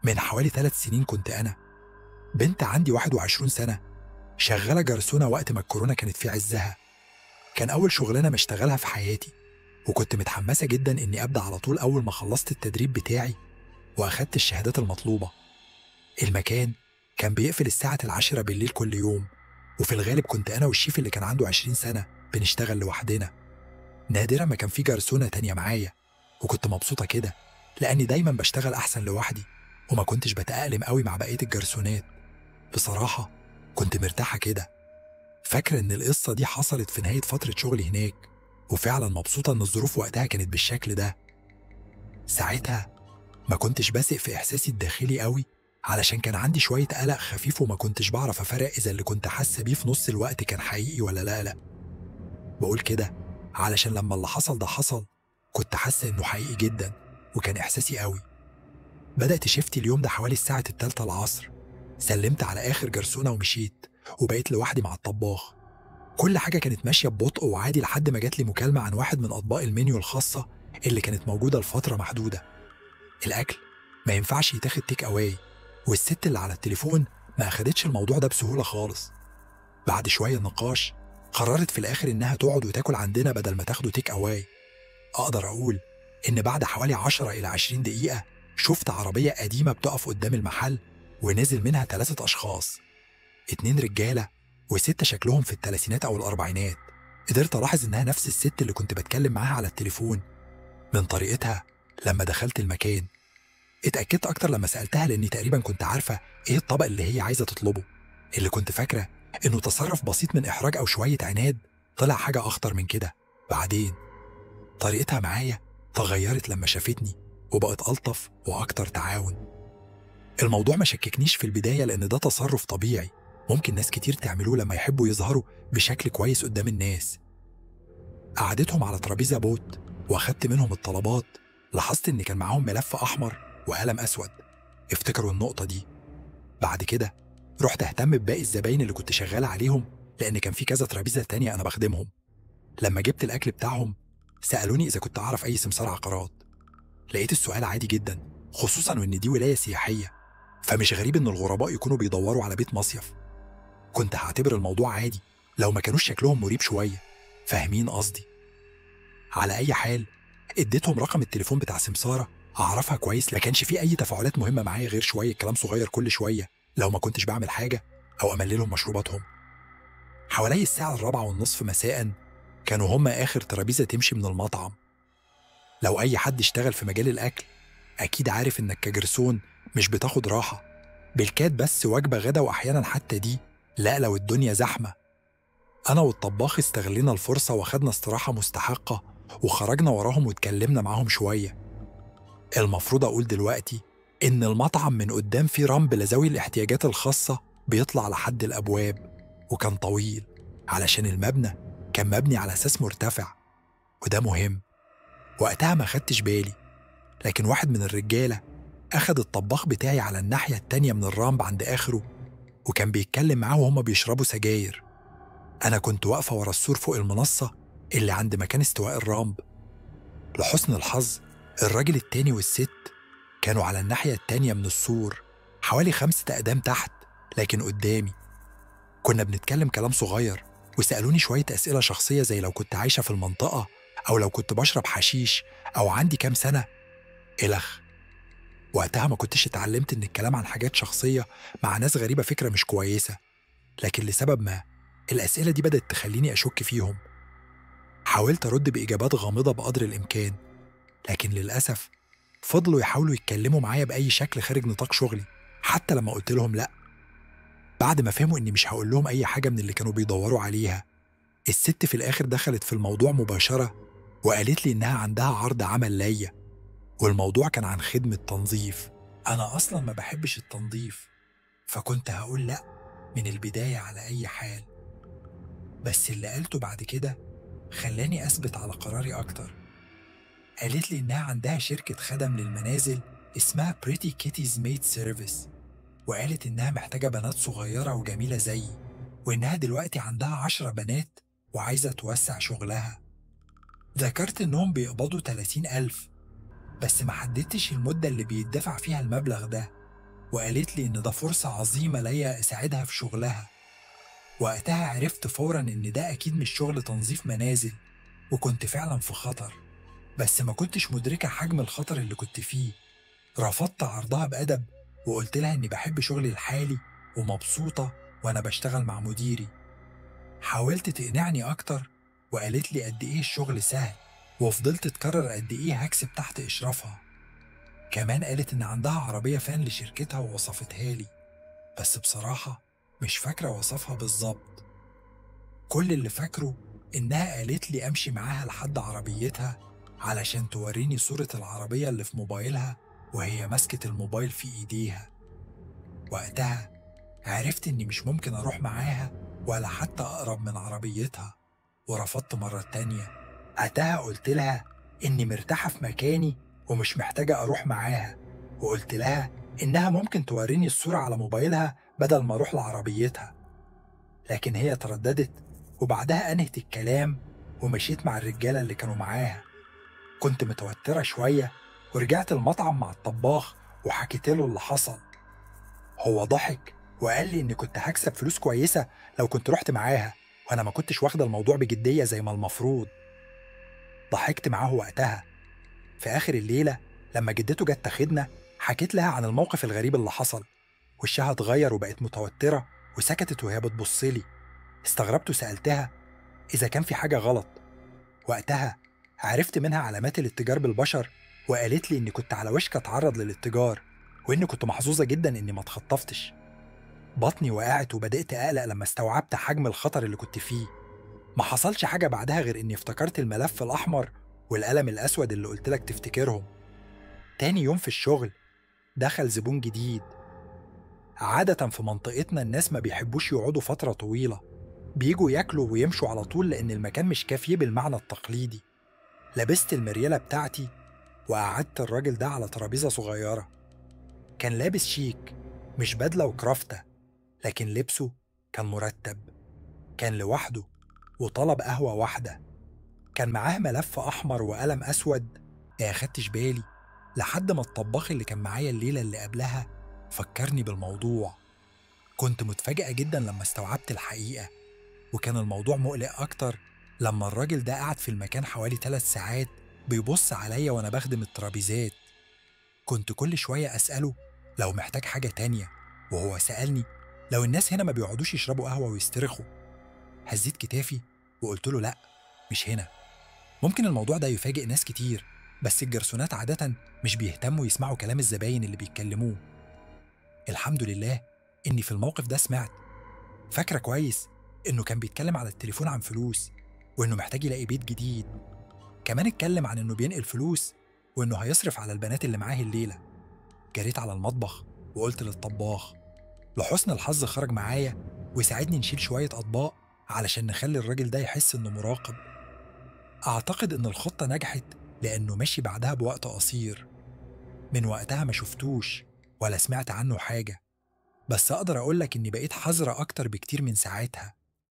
من حوالي 3 سنين كنت أنا بنت عندي 21 سنة شغالة جرسونة وقت ما الكورونا كانت في عزها. كان أول شغلانة مشتغلها في حياتي، وكنت متحمسة جدا إني أبدأ على طول أول ما خلصت التدريب بتاعي وأخدت الشهادات المطلوبة. المكان كان بيقفل الساعة 10 بالليل كل يوم، وفي الغالب كنت أنا والشيف اللي كان عنده 20 سنة بنشتغل لوحدنا. نادرا ما كان في جرسونة تانية معايا، وكنت مبسوطة كده لأني دايما بشتغل أحسن لوحدي وما كنتش بتأقلم قوي مع بقية الجرسونات. بصراحة كنت مرتاحة كده، فاكرة إن القصة دي حصلت في نهاية فترة شغلي هناك، وفعلا مبسوطة إن الظروف وقتها كانت بالشكل ده. ساعتها ما كنتش بثق في إحساسي الداخلي قوي، علشان كان عندي شوية قلق خفيف وما كنتش بعرف أفرق إذا اللي كنت حاسة بيه في نص الوقت كان حقيقي ولا لا. بقول كده علشان لما اللي حصل ده حصل كنت حاسة إنه حقيقي جدا وكان إحساسي قوي. بدأت شفتي اليوم ده حوالي الساعة 3 العصر، سلمت على آخر جرسونة ومشيت، وبقيت لوحدي مع الطباخ. كل حاجة كانت ماشية ببطء وعادي لحد ما جات لي مكالمة عن واحد من أطباق المنيو الخاصة اللي كانت موجودة لفترة محدودة. الأكل ما ينفعش يتاخد تيك أواي، والست اللي على التليفون ما أخدتش الموضوع ده بسهولة خالص. بعد شوية نقاش قررت في الآخر إنها تقعد وتاكل عندنا بدل ما تاخده تيك أواي. أقدر أقول إن بعد حوالي 10 إلى 20 دقيقة شفت عربية قديمة بتقف قدام المحل، ونزل منها 3 أشخاص، 2 رجالة و6 شكلهم في الثلاثينات أو الأربعينات. قدرت ألاحظ إنها نفس الست اللي كنت بتكلم معاها على التليفون من طريقتها. لما دخلت المكان اتأكدت أكتر لما سألتها، لأني تقريبا كنت عارفة إيه الطبق اللي هي عايزة تطلبه. اللي كنت فاكرة إنه تصرف بسيط من إحراج أو شوية عناد طلع حاجة أخطر من كده. بعدين طريقتها معايا تغيرت لما شافتني وبقت ألطف وأكتر تعاون. الموضوع ما شككنيش في البداية، لأن ده تصرف طبيعي ممكن ناس كتير تعملوه لما يحبوا يظهروا بشكل كويس قدام الناس. قعدتهم على ترابيزة بوت وأخدت منهم الطلبات. لاحظت إن كان معاهم ملف أحمر وقلم أسود، افتكروا النقطة دي. بعد كده رحت أهتم بباقي الزباين اللي كنت شغال عليهم، لأن كان في كذا ترابيزة تانية أنا بخدمهم. لما جبت الأكل بتاعهم سألوني إذا كنت أعرف أي سمسار عقارات. لقيت السؤال عادي جدا، خصوصا وإن دي ولاية سياحية، فمش غريب إن الغرباء يكونوا بيدوروا على بيت مصيف. كنت هعتبر الموضوع عادي لو ما كانوش شكلهم مريب شوية، فاهمين قصدي؟ على أي حال اديتهم رقم التليفون بتاع سمسارة أعرفها كويس. ما كانش فيه أي تفاعلات مهمة معايا غير شوية كلام صغير كل شوية لو ما كنتش بعمل حاجة أو أمللهم مشروباتهم. حوالي الساعة 4:30 مساء كانوا هم آخر ترابيزة تمشي من المطعم. لو أي حد اشتغل في مجال الأكل أكيد عارف إنك كجرسون مش بتاخد راحة بالكاد بس وجبة غدا، وأحيانا حتى دي لا لو الدنيا زحمة. أنا والطباخ استغلنا الفرصة واخدنا استراحة مستحقة وخرجنا وراهم واتكلمنا معاهم شوية. المفروض أقول دلوقتي إن المطعم من قدام فيه رمب لذوي الاحتياجات الخاصة بيطلع لحد الأبواب، وكان طويل علشان المبنى كان مبني على أساس مرتفع، وده مهم. وقتها ما خدتش بالي، لكن واحد من الرجالة أخد الطباخ بتاعي على الناحية التانية من الرامب عند آخره، وكان بيتكلم معاه وهما بيشربوا سجاير. أنا كنت واقفة ورا السور فوق المنصة اللي عند مكان استواء الرامب. لحسن الحظ الراجل التاني والست كانوا على الناحية التانية من السور حوالي 5 أقدام تحت، لكن قدامي. كنا بنتكلم كلام صغير وسألوني شوية أسئلة شخصية زي لو كنت عايشة في المنطقة، أو لو كنت بشرب حشيش، أو عندي كام سنة إلخ. وقتها ما كنتش اتعلمت إن الكلام عن حاجات شخصية مع ناس غريبة فكرة مش كويسة، لكن لسبب ما الأسئلة دي بدأت تخليني أشك فيهم. حاولت أرد بإجابات غامضة بقدر الإمكان، لكن للأسف فضلوا يحاولوا يتكلموا معايا بأي شكل خارج نطاق شغلي حتى لما قلت لهم لأ. بعد ما فهموا إني مش هقول لهم أي حاجة من اللي كانوا بيدوروا عليها، الست في الآخر دخلت في الموضوع مباشرة وقالت لي إنها عندها عرض عمل ليا، والموضوع كان عن خدمة تنظيف. أنا أصلا ما بحبش التنظيف، فكنت هقول لأ من البداية على أي حال. بس اللي قالته بعد كده خلاني أثبت على قراري أكتر. قالت لي إنها عندها شركة خدم للمنازل اسمها Pretty Kitties Maid Service، وقالت إنها محتاجة بنات صغيرة وجميلة زيي، وإنها دلوقتي عندها 10 بنات وعايزة توسع شغلها. ذكرت إنهم بيقبضوا 30,000، بس ما حددتش المدة اللي بيدفع فيها المبلغ ده، وقالت لي إن ده فرصة عظيمة ليا أساعدها في شغلها. وقتها عرفت فورا إن ده أكيد مش شغل تنظيف منازل، وكنت فعلا في خطر، بس ما كنتش مدركة حجم الخطر اللي كنت فيه. رفضت عرضها بأدب وقلت لها إني بحب شغلي الحالي ومبسوطة وأنا بشتغل مع مديري. حاولت تقنعني أكتر وقالت لي قد إيه الشغل سهل، وفضلت تكرر قد إيه هكسب تحت إشرافها. كمان قالت إن عندها عربية فان لشركتها ووصفتها لي، بس بصراحة مش فاكرة وصفها بالظبط. كل اللي فاكره إنها قالت لي أمشي معاها لحد عربيتها علشان توريني صورة العربية اللي في موبايلها وهي ماسكة الموبايل في إيديها. وقتها عرفت إني مش ممكن أروح معاها ولا حتى أقرب من عربيتها، ورفضت مرة تانية. وقتها قلت لها إني مرتاحة في مكاني ومش محتاجة أروح معاها، وقلت لها إنها ممكن توريني الصورة على موبايلها بدل ما أروح لعربيتها. لكن هي ترددت، وبعدها أنهت الكلام ومشيت مع الرجالة اللي كانوا معاها. كنت متوترة شوية ورجعت المطعم مع الطباخ وحكيت له اللي حصل. هو ضحك وقال لي إني كنت هكسب فلوس كويسة لو كنت رحت معاها، وأنا ما كنتش واخدة الموضوع بجدية زي ما المفروض. ضحكت معاه وقتها. في آخر الليلة لما جدته جت تاخدنا حكيت لها عن الموقف الغريب اللي حصل. وشها اتغير وبقت متوترة وسكتت وهي بتبصلي. استغربت وسألتها إذا كان في حاجة غلط. وقتها عرفت منها علامات الاتجار بالبشر، وقالت لي إني كنت على وشك أتعرض للاتجار، وإني كنت محظوظة جدا إني ما اتخطفتش. بطني وقعت وبدأت أقلق لما استوعبت حجم الخطر اللي كنت فيه. ما حصلش حاجة بعدها غير إني افتكرت الملف الأحمر والقلم الأسود اللي قلتلك تفتكرهم. تاني يوم في الشغل دخل زبون جديد. عادة في منطقتنا الناس ما بيحبوش يقعدوا فترة طويلة، بيجوا ياكلوا ويمشوا على طول لأن المكان مش كافيه بالمعنى التقليدي. لبست المريالة بتاعتي وقعدت الراجل ده على ترابيزة صغيرة. كان لابس شيك، مش بدلة وكرافتة، لكن لبسه كان مرتب. كان لوحده وطلب قهوة واحدة. كان معاه ملف أحمر وقلم أسود. ما أخدتش بالي لحد ما الطباخ اللي كان معايا الليلة اللي قبلها فكرني بالموضوع. كنت متفاجئة جدا لما استوعبت الحقيقة، وكان الموضوع مقلق أكتر لما الراجل ده قعد في المكان حوالي 3 ساعات بيبص عليا وأنا بخدم الترابيزات. كنت كل شوية أسأله لو محتاج حاجة تانية، وهو سألني لو الناس هنا ما بيقعدوش يشربوا قهوة ويسترخوا. هزيت كتافي وقلت له لأ، مش هنا. ممكن الموضوع ده يفاجئ ناس كتير، بس الجرسونات عادة مش بيهتموا يسمعوا كلام الزباين اللي بيتكلموه. الحمد لله إني في الموقف ده سمعت. فاكرة كويس إنه كان بيتكلم على التليفون عن فلوس، وإنه محتاج يلاقي بيت جديد. كمان اتكلم عن إنه بينقل فلوس وإنه هيصرف على البنات اللي معاه الليلة. جريت على المطبخ وقلت للطباخ. لحسن الحظ خرج معايا وساعدني نشيل شوية أطباق علشان نخلي الراجل ده يحس إنه مراقب. أعتقد إن الخطة نجحت لأنه مشي بعدها بوقت قصير. من وقتها ما شفتوش ولا سمعت عنه حاجة، بس أقدر أقولك إني بقيت حذرة أكتر بكتير من ساعتها.